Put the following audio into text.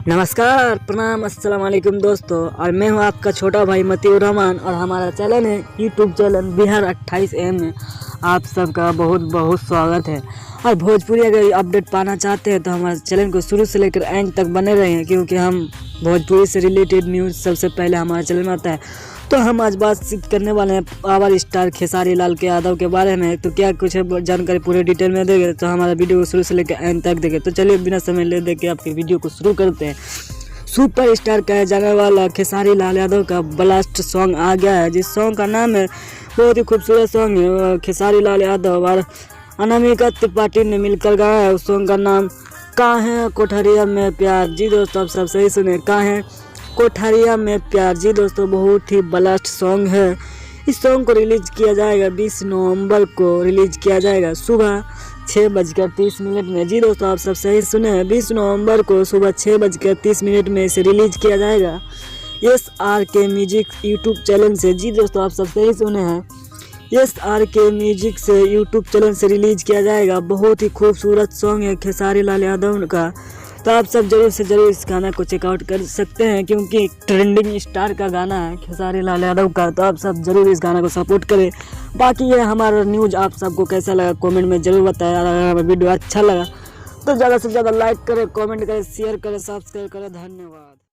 नमस्कार, प्रणाम, अस्सलाम वालेकुम दोस्तों। और मैं हूं आपका छोटा भाई मतीउर रहमान और हमारा चैनल है यूट्यूब चैनल बिहार 28 AM में आप सबका बहुत बहुत स्वागत है। और भोजपुरी अगर अपडेट पाना चाहते हैं तो हमारे चैनल को शुरू से लेकर एंड तक बने रहें, क्योंकि हम भोजपुरी से रिलेटेड न्यूज़ सबसे पहले हमारे चैनल में आता है। तो हम आज बातचीत करने वाले हैं पावर स्टार खेसारी लाल के यादव के बारे में। तो क्या कुछ जानकारी पूरे डिटेल में देंगे, तो हमारा वीडियो को शुरू से लेकर एंड तक देखें। तो चलिए बिना समय ले दे के आपके वीडियो को शुरू करते हैं। सुपर स्टार कहे जाने वाला खेसारी लाल यादव का ब्लास्ट सॉन्ग आ गया है, जिस सॉन्ग का नाम है, बहुत ही खूबसूरत सॉन्ग है। खेसारी लाल यादव और अनामिका त्रिपाठी ने मिलकर गाया है। उस सॉन्ग का नाम काहे कोठरिया में प्यार। जी दोस्तों, आप सब सही सुने, काहे कोठरिया में प्यार। जी दोस्तों, बहुत ही ब्लास्ट सॉन्ग है। इस सॉन्ग को रिलीज किया जाएगा 20 नवंबर को रिलीज किया जाएगा सुबह 6:30 में। जी दोस्तों, आप सब सही सुने हैं, 20 नवंबर को सुबह 6:30 में इसे रिलीज किया जाएगा SRK म्यूजिक यूट्यूब चैनल से। जी दोस्तों, आप सब सही सुने हैं, SRK म्यूजिक से यूट्यूब चैनल से रिलीज किया जाएगा। बहुत ही खूबसूरत सॉन्ग है खेसारी लाल यादव का। तो आप सब जरूर से जरूर इस गाना को चेकआउट कर सकते हैं, क्योंकि ट्रेंडिंग स्टार का गाना है खेसारी लाल यादव का। तो आप सब जरूर इस गाना को सपोर्ट करें। बाकी ये हमारा न्यूज़ आप सबको कैसा लगा कमेंट में जरूर बताएं। अगर हमारा वीडियो अच्छा लगा तो ज़्यादा से ज़्यादा लाइक करें, कमेंट करें, शेयर करें, सब्सक्राइब करें। धन्यवाद।